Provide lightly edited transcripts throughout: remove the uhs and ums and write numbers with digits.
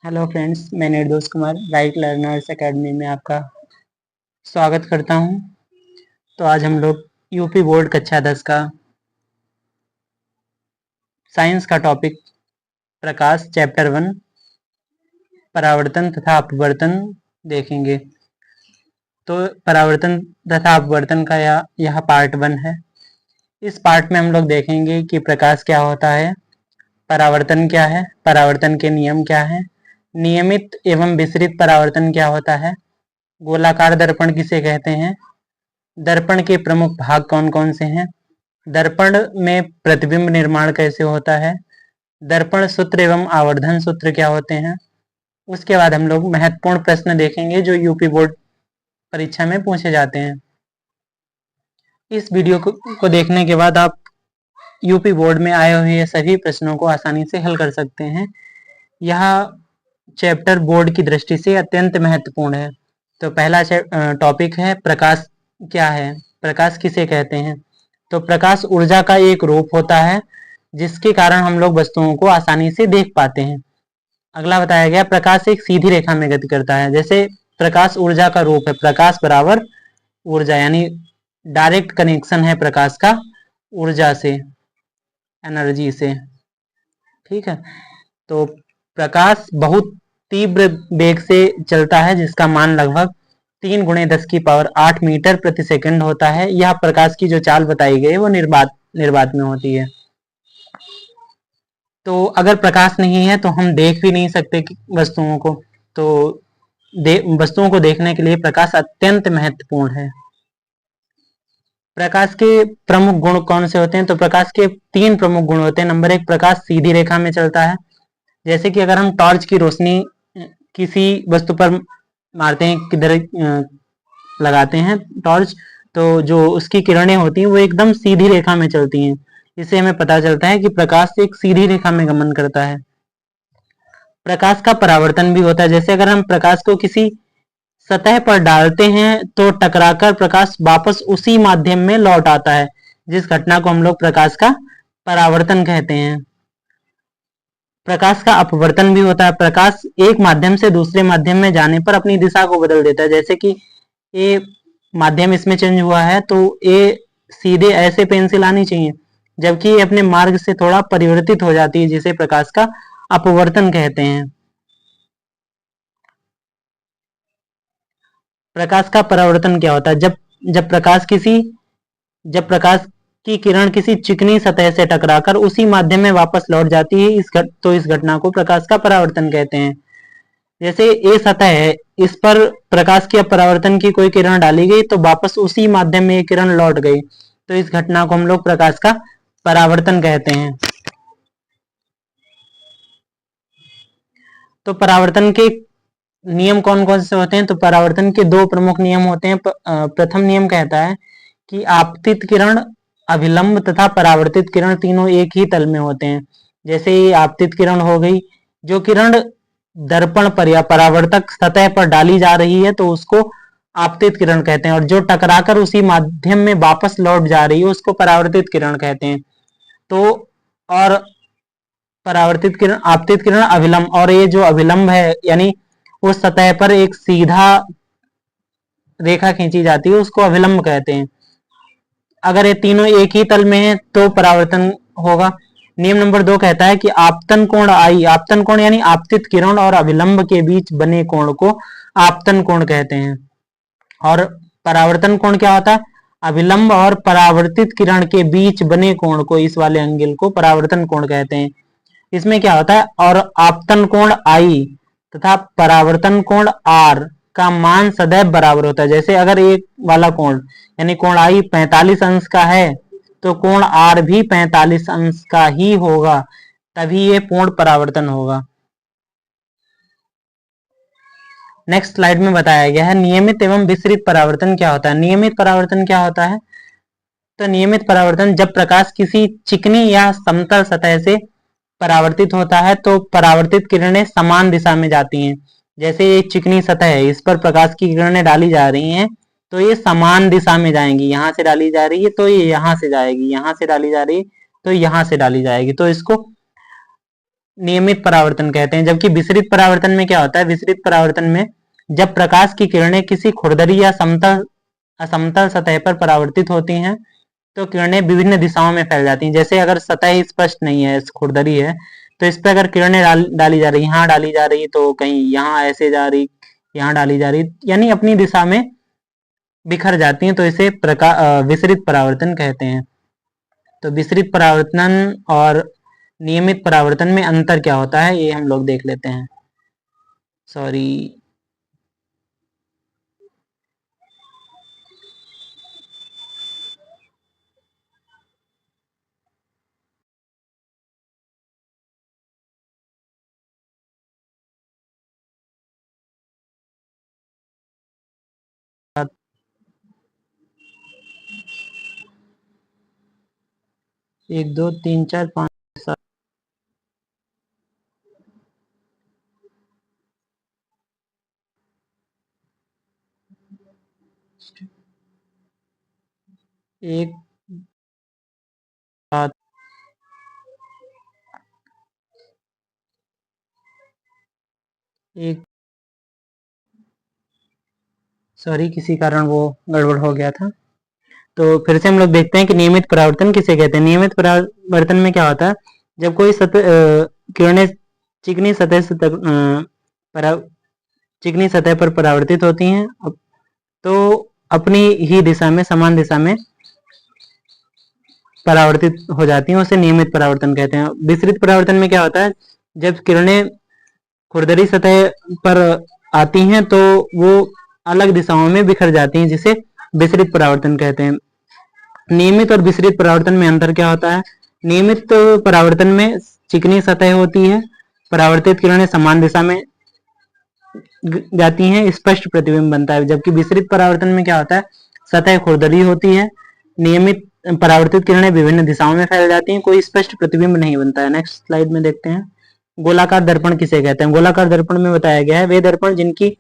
Hello friends, मैं निर्दोष Kumar right learners academy में आपका स्वागत करता हूं। तो आज हम लोग यूपी बोर्ड कक्षा 10 का साइंस का टॉपिक प्रकाश चैप्टर 1 परावर्तन तथा अपवर्तन देखेंगे। तो परावर्तन तथा अपवर्तन का यह पार्ट 1 है। इस पार्ट में हम लोग देखेंगे कि प्रकाश क्या होता है, परावर्तन क्या है, परावर्तन के नियम क्या है, नियमित एवं विसरित परावर्तन क्या होता है, गोलाकार दर्पण किसे कहते हैं, दर्पण के प्रमुख भाग कौन कौन से हैं, दर्पण में प्रतिबिंब निर्माण कैसे होता है, दर्पण सूत्र एवं आवर्धन सूत्र क्या होते हैं। उसके बाद हम लोग महत्वपूर्ण प्रश्न देखेंगे जो यूपी बोर्ड परीक्षा में पूछे जाते हैं। इस वीडियो को देखने के बाद आप यूपी बोर्ड में आए हुए सभी प्रश्नों को आसानी से हल कर सकते हैं। यह चैप्टर बोर्ड की दृष्टि से अत्यंत महत्वपूर्ण है। तो पहला टॉपिक है प्रकाश क्या है, प्रकाश किसे कहते हैं। तो प्रकाश ऊर्जा का एक रूप होता है जिसके कारण हम लोग वस्तुओं को आसानी से देख पाते हैं। अगला बताया गया प्रकाश एक सीधी रेखा में गति करता है। जैसे प्रकाश ऊर्जा का रूप है, प्रकाश बराबर ऊर्जा, यानी डायरेक्ट कनेक्शन है प्रकाश का ऊर्जा से, एनर्जी से। ठीक है, तो प्रकाश बहुत तीव्र वेग से चलता है जिसका मान लगभग 3 × 10⁸ मीटर प्रति सेकंड होता है। यह प्रकाश की जो चाल बताई गई है वो निर्वात में होती है। तो अगर प्रकाश नहीं है तो हम देख भी नहीं सकते वस्तुओं को। तो वस्तुओं को देखने के लिए प्रकाश अत्यंत महत्वपूर्ण है। प्रकाश के प्रमुख गुण कौन से होते हैं। तो प्रकाश के 3 प्रमुख गुण होते हैं। नंबर 1, प्रकाश सीधी रेखा में चलता है। जैसे कि अगर हम टॉर्च की रोशनी किसी वस्तु पर मारते हैं, किधर लगाते हैं टॉर्च, तो जो उसकी किरणें होती हैं वो एकदम सीधी रेखा में चलती हैं। इससे हमें पता चलता है कि प्रकाश एक सीधी रेखा में गमन करता है। प्रकाश का परावर्तन भी होता है। जैसे अगर हम प्रकाश को किसी सतह पर डालते हैं तो टकराकर प्रकाश वापस उसी माध्यम में लौट आता है, जिस घटना को हम लोग प्रकाश का परावर्तन कहते हैं। प्रकाश का अपवर्तन भी होता है। प्रकाश एक माध्यम से दूसरे माध्यम में जाने पर अपनी दिशा को बदल देता है। जैसे कि ये माध्यम इसमें चेंज हुआ है तो ये सीधे ऐसे पेंसिल आनी चाहिए, जबकि ये अपने मार्ग से थोड़ा परिवर्तित हो जाती है, जिसे प्रकाश का अपवर्तन कहते हैं। प्रकाश का परावर्तन क्या होता है। जब प्रकाश की किरण किसी चिकनी सतह से टकराकर उसी माध्यम में वापस लौट जाती है, तो इस घटना को प्रकाश का परावर्तन कहते हैं। जैसे ये सतह है, इस पर प्रकाश के परावर्तन की कोई किरण डाली गई तो वापस उसी माध्यम में ये किरण लौट गई, तो इस घटना को हम लोग प्रकाश का परावर्तन कहते हैं। तो परावर्तन के नियम कौन कौन से होते हैं। तो परावर्तन के 2 प्रमुख नियम होते हैं। प्रथम नियम कहता है कि आपतित किरण, अभिलंब तथा परावर्तित किरण तीनों एक ही तल में होते हैं। जैसे ये आपतित किरण हो गई, जो किरण दर्पण पर या परावर्तक सतह पर डाली जा रही है तो उसको आपतित किरण कहते हैं, और जो टकराकर उसी माध्यम में वापस लौट जा रही है उसको परावर्तित किरण कहते हैं। तो और परावर्तित किरण, आपतित किरण, अभिलंब, और ये जो अभिलंब है यानी उस सतह पर एक सीधा रेखा खींची जाती है उसको अभिलंब कहते हैं। अगर ये तीनों एक ही तल में है तो परावर्तन होगा। नियम नंबर 2 कहता है कि आपतन कोण आई, आपतन कोण यानी आपतित किरण और अभिलंब के बीच बने कोण को आपतन कोण कहते हैं। और परावर्तन कोण क्या होता है, अभिलंब और परावर्तित किरण के बीच बने कोण को, इस वाले एंगल को परावर्तन कोण कहते हैं। इसमें क्या होता है, और आपतन कोण आई तथा परावर्तन कोण आर का मान सदैव बराबर होता है। जैसे अगर एक वाला कोण यानी कोण आई 45 अंश का है तो कोण आर भी 45 अंश का ही होगा, तभी ये पूर्ण परावर्तन होगा। नेक्स्ट स्लाइड में बताया गया है नियमित एवं विसरित परावर्तन क्या होता है। नियमित परावर्तन क्या होता है। तो नियमित परावर्तन जब प्रकाश किसी चिकनी या समतल सतह से परावर्तित होता है तो परावर्तित किरणें समान दिशा में जाती हैं। जैसे ये चिकनी सतह है, इस पर प्रकाश की किरणें डाली जा रही हैं तो ये समान दिशा में जाएंगी। यहाँ से डाली जा रही है तो ये यहाँ से जाएगी, यहाँ से डाली जा रही है तो यहाँ से डाली जाएगी। तो इसको नियमित परावर्तन कहते हैं। जबकि विसरित परावर्तन में क्या होता है, विसरित परावर्तन में जब प्रकाश की किरणें किसी खुरदरी या समतल असमतल सतह पर परावर्तित होती हैं तो किरणें विभिन्न दिशाओं में फैल जाती हैं। जैसे अगर सतह स्पष्ट नहीं है, खुरदरी है, तो इस पर अगर किरणें डाली जा रही, यहाँ डाली जा रही तो कहीं यहाँ ऐसे जा रही, यहाँ डाली जा रही, यानी अपनी दिशा में बिखर जाती हैं, तो इसे विसरित परावर्तन कहते हैं। तो विसरित परावर्तन और नियमित परावर्तन में अंतर क्या होता है ये हम लोग देख लेते हैं। सॉरी, एक दो तीन चार पाँच सात, एक सात, एक, सॉरी किसी कारण वो गड़बड़ हो गया था। तो फिर से हम लोग देखते हैं कि नियमित परावर्तन किसे कहते हैं। नियमित परावर्तन में क्या होता है, जब कोई किरणें चिकनी सतह से चिकनी सतह पर परावर्तित होती हैं तो अपनी ही दिशा में, समान दिशा में परावर्तित हो जाती हैं, उसे नियमित परावर्तन कहते हैं। विसरित परावर्तन में क्या होता है, जब किरणें खुरदरी सतह पर आती हैं तो वो अलग दिशाओं में बिखर जाती हैं, जिसे विसरित परावर्तन कहते हैं। नियमित और विसरित परावर्तन में अंतर क्या होता है, नियमित परावर्तन में चिकनी सतह होती है, परावर्तित किरणें समान दिशा में जाती हैं, स्पष्ट प्रतिबिंब बनता है। जबकि विसरित परावर्तन में क्या होता है, सतह खुरदरी होती है, नियमित परावर्तित किरणें विभिन्न दिशाओं में फैल जाती हैं, कोई स्पष्ट प्रतिबिंब नहीं बनता है। नेक्स्ट स्लाइड में देखते हैं, गोलाकार दर्पण किसे कहते हैं। गोलाकार दर्पण में बताया गया है वे दर्पण जिनकी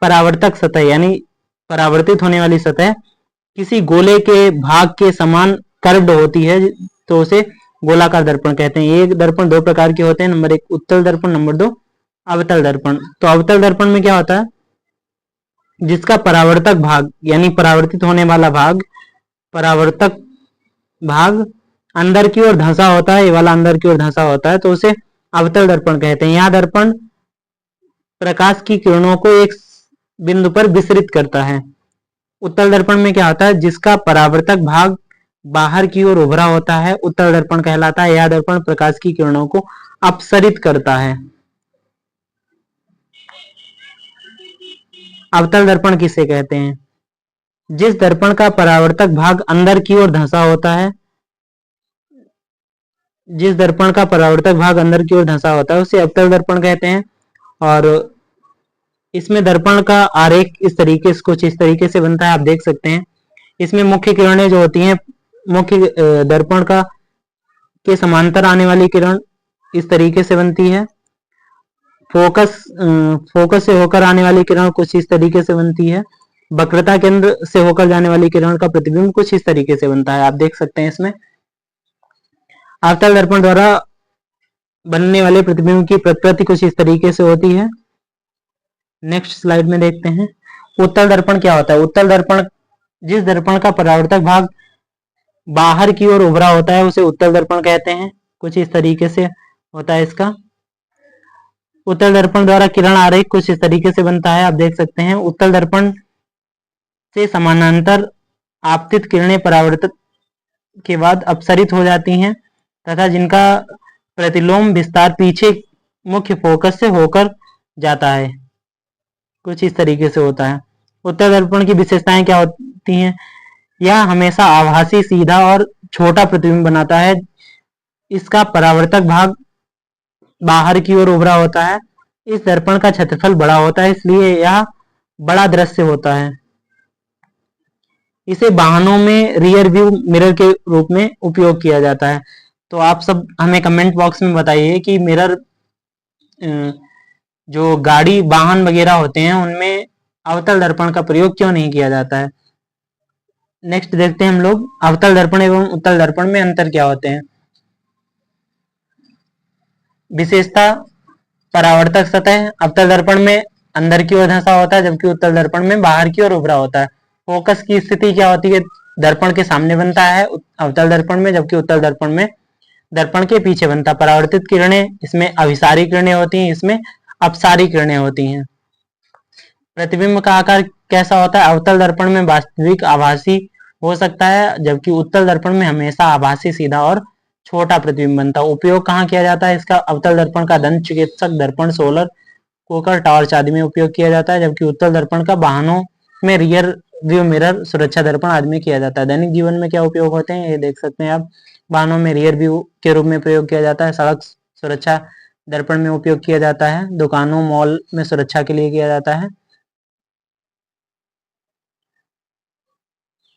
परावर्तक सतह यानी परावर्तित होने वाली सतह किसी गोले के भाग के समान कर्व्ड होती है तो उसे गोलाकार दर्पण कहते हैं। एक दर्पण दो प्रकार के होते हैं, नंबर एक उत्तल दर्पण, नंबर दो अवतल दर्पण। तो अवतल दर्पण में क्या होता है, जिसका परावर्तक भाग यानी परावर्तित होने वाला भाग, परावर्तक भाग अंदर की ओर धंसा होता है, ये वाला अंदर की ओर धंसा होता है, तो उसे अवतल दर्पण कहते हैं। यह दर्पण प्रकाश की किरणों को एक बिंदु पर विसरित करता है। उत्तल दर्पण में क्या होता है, जिसका परावर्तक भाग बाहर की ओर उभरा होता है, उत्तल दर्पण कहलाता है। यह दर्पण प्रकाश की किरणों को अपसरित करता है। अवतल दर्पण किसे कहते हैं, जिस दर्पण का परावर्तक भाग अंदर की ओर धंसा होता है, जिस दर्पण का परावर्तक भाग अंदर की ओर धंसा होता है उसे अवतल दर्पण कहते हैं। और इसमें दर्पण का आरेख कुछ इस तरीके से बनता है, आप देख सकते हैं। इसमें मुख्य किरणें जो होती हैं, मुख्य दर्पण का के समांतर आने वाली किरण इस तरीके से बनती है। फोकस से होकर आने वाली किरण कुछ इस तरीके से बनती है। वक्रता केंद्र से होकर जाने वाली किरण का प्रतिबिंब कुछ इस तरीके से बनता है, आप देख सकते हैं। इसमें अवतल दर्पण द्वारा बनने वाले प्रतिबिंब की प्रकृति कुछ इस तरीके से होती है। नेक्स्ट स्लाइड में देखते हैं, उत्तल दर्पण क्या होता है। उत्तल दर्पण, जिस दर्पण का परावर्तक भाग बाहर की ओर उभरा होता है उसे उत्तल दर्पण कहते हैं। कुछ इस तरीके से होता है इसका। उत्तल दर्पण द्वारा किरण आरेख कुछ इस तरीके से बनता है, आप देख सकते हैं। उत्तल दर्पण से समानांतर आपतित किरणें परावर्तित के बाद अपसरित हो जाती हैं तथा जिनका प्रतिलोम विस्तार पीछे मुख्य फोकस से होकर जाता है, कुछ इस तरीके से होता है। उत्तल दर्पण की विशेषताएं क्या होती हैं, यह हमेशा आभासी, सीधा और छोटा प्रतिबिंब बनाता है। इसका परावर्तक भाग बाहर की ओर उभरा होता है। इस दर्पण का क्षेत्रफल बड़ा होता है, इसलिए यह बड़ा दृश्य होता है। इसे वाहनों में रियर व्यू मिरर के रूप में उपयोग किया जाता है। तो आप सब हमें कमेंट बॉक्स में बताइए कि मिरर, जो गाड़ी वाहन वगैरह होते हैं उनमें अवतल दर्पण का प्रयोग क्यों नहीं किया जाता है। नेक्स्ट देखते हैं हम लोग, अवतल दर्पण एवं उत्तल दर्पण में अंतर क्या होते हैं। विशेषता परावर्तक सतह, अवतल दर्पण में अंदर की ओर धंसा होता है जबकि उत्तल दर्पण में बाहर की ओर उभरा होता है। फोकस की स्थिति क्या होती है? दर्पण के सामने बनता है अवतल दर्पण में, जबकि उत्तल दर्पण में दर्पण के पीछे बनता है। परावर्तित किरणें, इसमें अभिसारी किरणें होती हैं, इसमें अपसारी किरणें होती हैं। प्रतिबिंब का आकार कैसा होता है? अवतल दर्पण में वास्तविक आभासी हो सकता है जबकि उत्तल दर्पण में हमेशा आभासी, सीधा और छोटा प्रतिबिंब बनता है। उपयोग कहाँ किया जाता है इसका? अवतल दर्पण का दंत चिकित्सक, दर्पण, सोलर कुकर, टॉर्च आदि में उपयोग किया जाता है, जबकि उत्तल दर्पण का वाहनों में रियर व्यू मिरर, सुरक्षा दर्पण आदि में किया जाता है। दैनिक जीवन में क्या उपयोग होते हैं ये देख सकते हैं आप। वाहनों में रियर व्यू के रूप में प्रयोग किया जाता है, सड़क सुरक्षा दर्पण में उपयोग किया जाता है, दुकानों मॉल में सुरक्षा के लिए किया जाता है।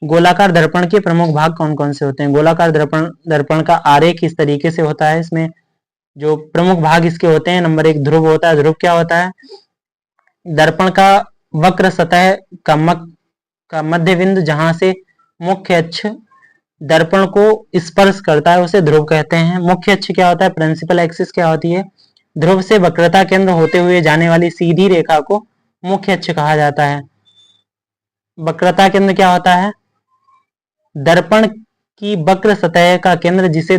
गोलाकार दर्पण के प्रमुख भाग कौन कौन से होते हैं? गोलाकार दर्पण दर्पण का आरेख इस तरीके से होता है। इसमें जो प्रमुख भाग इसके होते हैं, नंबर 1 ध्रुव होता है। ध्रुव क्या होता है? दर्पण का वक्र सतह का मध्य बिंदु जहां से मुख्य अक्ष दर्पण को स्पर्श करता है उसे ध्रुव कहते हैं। मुख्य अक्ष क्या होता है? प्रिंसिपल एक्सिस क्या होती है? ध्रुव से वक्रता केंद्र होते हुए जाने वाली सीधी रेखा को मुख्य अक्ष कहा जाता है। वक्रता केंद्र क्या होता है? दर्पण की वक्र सतह का केंद्र जिससे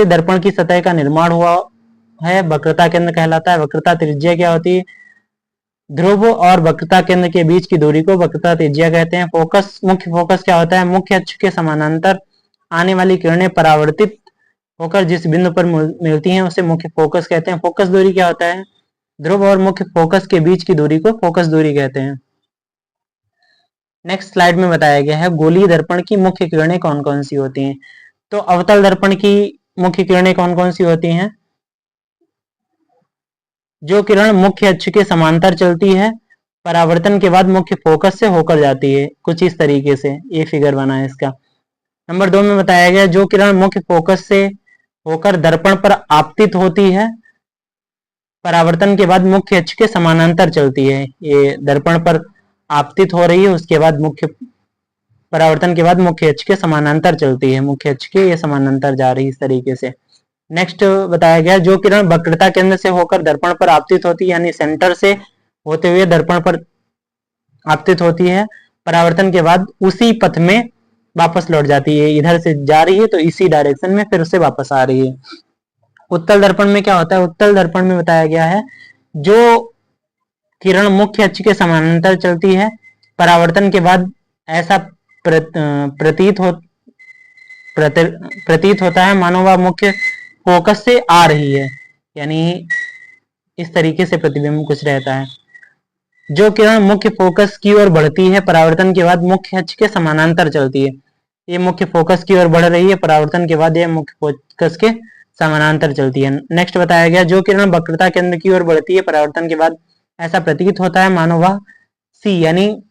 दर्पण की सतह का निर्माण हुआ है वक्रता केंद्र कहलाता है। वक्रता त्रिज्या क्या होती है? ध्रुव और वक्रता केंद्र के बीच की दूरी को वक्रता त्रिज्या कहते हैं। फोकस, मुख्य फोकस क्या होता है? मुख्य अक्ष के समानांतर आने वाली किरणें परावर्तित होकर जिस बिंदु पर मिलती हैं उसे मुख्य फोकस कहते हैं। फोकस दूरी क्या होता है? ध्रुव और मुख्य फोकस के बीच की दूरी को फोकस दूरी कहते हैं। नेक्स्ट स्लाइड में बताया गया है गोलीय दर्पण की मुख्य किरणें कौन कौन सी होती हैं। तो अवतल दर्पण की मुख्य किरणें कौन कौन सी होती हैं? जो किरण मुख्य अक्ष के समांतर चलती है, परावर्तन के बाद मुख्य फोकस से होकर जाती है, कुछ इस तरीके से ये फिगर बना है इसका। नंबर 2 में बताया गया जो किरण मुख्य फोकस से होकर दर्पण पर आपतित होती है, परावर्तन के बाद मुख्य अक्ष के समानांतर चलती है। ये दर्पण पर आपतित हो रही है, उसके बाद परावर्तन के बाद मुख्य अक्ष के समानांतर चलती है, मुख्य अक्ष के ये समानांतर जा रही है इस तरीके से। नेक्स्ट बताया गया जो किरण वक्रता केंद्र से होकर दर्पण पर आपतित होती है, यानी सेंटर से होते हुए दर्पण पर आपतित होती है, परावर्तन के बाद उसी पथ में वापस लौट जाती है। इधर से जा रही है तो इसी डायरेक्शन में फिर से वापस आ रही है। उत्तल दर्पण में क्या होता है? उत्तल दर्पण में बताया गया है जो किरण मुख्य अक्ष के समानांतर चलती है, परावर्तन के बाद ऐसा प्रतीत होता है मानो वह मुख्य फोकस से आ रही है, यानी इस तरीके से प्रतिबिंब कुछ रहता है। जो किरण मुख्य फोकस की ओर बढ़ती है, परावर्तन के बाद मुख्य अक्ष के समानांतर चलती है। ये मुख्य फोकस की ओर बढ़ रही है, परावर्तन के बाद ये मुख्य फोकस के समानांतर चलती है। नेक्स्ट बताया गया जो किरण वक्रता केंद्र की ओर बढ़ती है, परावर्तन के बाद ऐसा प्रतीत होता है मानो वह सी यानी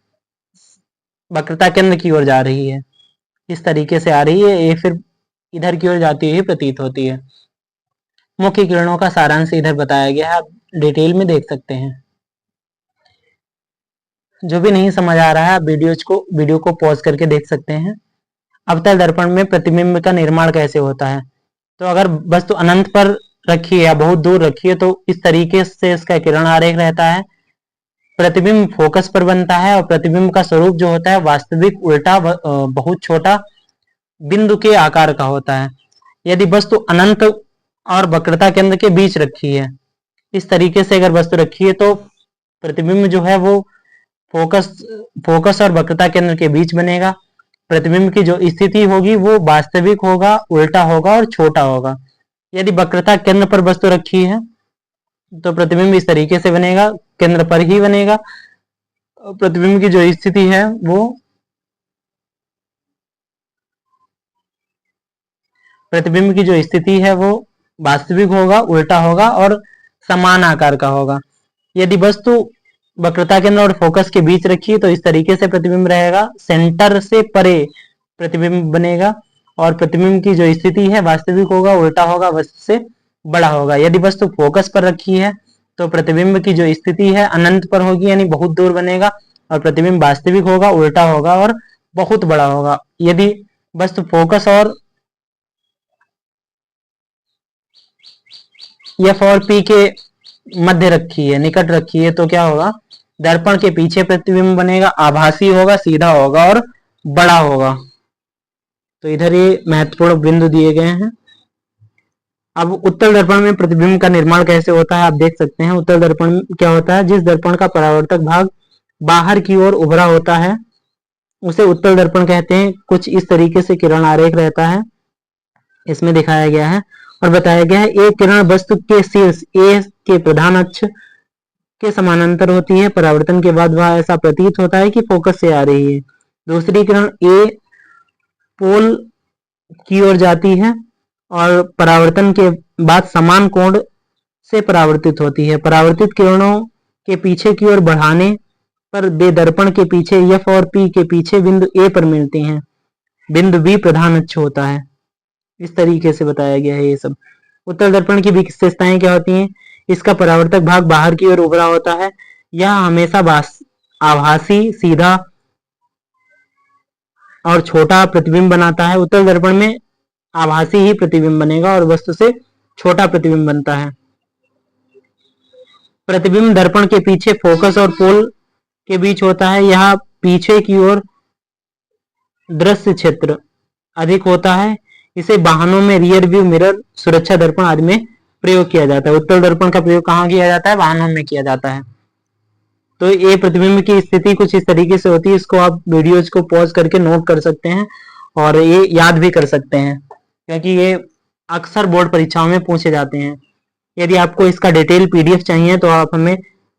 वक्रता केंद्र की ओर जा रही है, इस तरीके से आ रही है, ये फिर इधर की ओर जाती हुई प्रतीत होती है। मुख्य किरणों का सारांश इधर बताया गया है, आप डिटेल में देख सकते हैं। जो भी नहीं समझ आ रहा है आप वीडियो को पॉज करके देख सकते हैं। अवतल दर्पण में प्रतिबिंब का निर्माण कैसे होता है? तो अगर वस्तु अनंत पर रखी है या बहुत दूर रखी है तो इस तरीके से इसका किरण आरेख रहता है। प्रतिबिंब फोकस पर बनता है और प्रतिबिंब का स्वरूप जो होता है वास्तविक उल्टा बहुत छोटा बिंदु के आकार का होता है। यदि वस्तु अनंत और वक्रता केंद्र के बीच रखी है, इस तरीके से अगर वस्तु रखी है तो प्रतिबिंब जो है वो फोकस और वक्रता केंद्र के बीच बनेगा। प्रतिबिंब की जो स्थिति होगी वो वास्तविक होगा, उल्टा होगा और छोटा होगा। यदि वक्रता केंद्र पर वस्तु रखी है तो प्रतिबिंब इस तरीके से बनेगा, केंद्र पर ही बनेगा। प्रतिबिंब की जो स्थिति है वो वास्तविक होगा, उल्टा होगा और समान आकार का होगा। यदि वस्तु वक्रता केंद्र और फोकस के बीच रखिए तो इस तरीके से प्रतिबिंब रहेगा, सेंटर से परे प्रतिबिंब बनेगा और प्रतिबिंब की जो स्थिति है वास्तविक होगा, उल्टा होगा, वस्तु से बड़ा होगा। यदि वस्तु फोकस पर रखी है तो प्रतिबिंब की जो स्थिति है अनंत पर होगी, यानी बहुत दूर बनेगा और प्रतिबिंब वास्तविक होगा, उल्टा होगा और बहुत बड़ा होगा। यदि वस्तु फोकस और एफ और पी के मध्य रखी है, निकट रखी है, तो क्या होगा, दर्पण के पीछे प्रतिबिंब बनेगा, आभासी होगा, सीधा होगा और बड़ा होगा। तो इधर ये महत्वपूर्ण बिंदु दिए गए हैं। अब उत्तल दर्पण में प्रतिबिंब का निर्माण कैसे होता है आप देख सकते हैं। उत्तल दर्पण में क्या होता है, जिस दर्पण का परावर्तक भाग बाहर की ओर उभरा होता है उसे उत्तल दर्पण कहते हैं। कुछ इस तरीके से किरण आरेख रहता है, इसमें दिखाया गया है और बताया गया है। एक किरण वस्तु के शीर्ष ए के प्रधान अक्ष के समानांतर होती है। परावर्तन के बाद वह ऐसा प्रतीत होता है कि फोकस से आ रही है। दूसरी किरण ए पोल की ओर जाती है और परावर्तन के बाद समान कोण से परावर्तित होती है। परावर्तित किरणों के पीछे की ओर बढ़ाने पर वे दर्पण के पीछे एफ और पी के पीछे बिंदु ए पर मिलती हैं। बिंदु बी प्रधान अक्ष होता है। इस तरीके से बताया गया है ये सब। उत्तल दर्पण की विशेषताएं क्या होती हैं, इसका परावर्तक भाग बाहर की ओर उभरा होता है। यह हमेशा आभासी, सीधा और छोटा प्रतिबिंब बनाता है। उत्तल दर्पण में आभासी ही प्रतिबिंब बनेगा और वस्तु से छोटा प्रतिबिंब बनता है। प्रतिबिंब दर्पण के पीछे फोकस और पोल के बीच होता है। यह पीछे की ओर दृश्य क्षेत्र अधिक होता है। इसे वाहनों में रियर व्यू मिरर, सुरक्षा दर्पण आदि में प्रयोग किया जाता है। उत्तल दर्पण का प्रयोग कहाँ किया जाता है, वाहनों में किया जाता है। तो ये प्रतिबिंब की स्थिति कुछ इस तरीके से होती है। इसको आप वीडियोज को पॉज करके नोट कर सकते हैं और ये याद भी कर सकते हैं, क्योंकि ये अक्सर बोर्ड परीक्षाओं में पूछे जाते हैं। यदि आपको इसका डिटेल पीडीएफ चाहिए तो आप हमें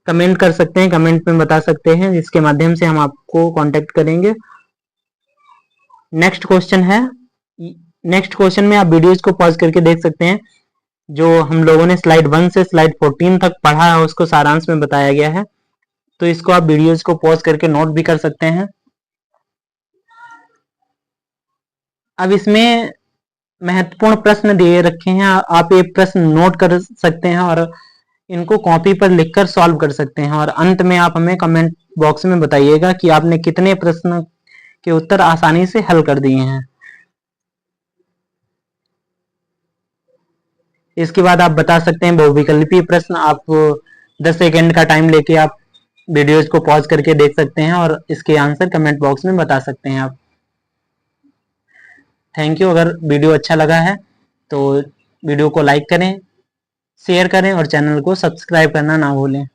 कमेंट कर सकते हैं, कमेंट में बता सकते हैं, जिसके माध्यम से हम आपको कांटेक्ट करेंगे। नेक्स्ट क्वेश्चन है, नेक्स्ट क्वेश्चन में आप वीडियोज को पॉज करके देख सकते हैं। जो हम लोगों ने स्लाइड 1 से स्लाइड 14 तक पढ़ा है उसको सारांश में बताया गया है। तो इसको आप वीडियोज को पॉज करके नोट भी कर सकते हैं। अब इसमें महत्वपूर्ण प्रश्न दिए रखे हैं, आप ये प्रश्न नोट कर सकते हैं और इनको कॉपी पर लिखकर सॉल्व कर सकते हैं। और अंत में आप हमें कमेंट बॉक्स में बताइएगा कि आपने कितने प्रश्न के उत्तर आसानी से हल कर दिए हैं। इसके बाद आप बता सकते हैं बहुविकल्पीय प्रश्न। आप 10 सेकेंड का टाइम लेके आप वीडियोज को पॉज करके देख सकते हैं और इसके आंसर कमेंट बॉक्स में बता सकते हैं आप। Thank you. अगर वीडियो अच्छा लगा है तो वीडियो को लाइक करें, शेयर करें और चैनल को सब्सक्राइब करना ना भूलें।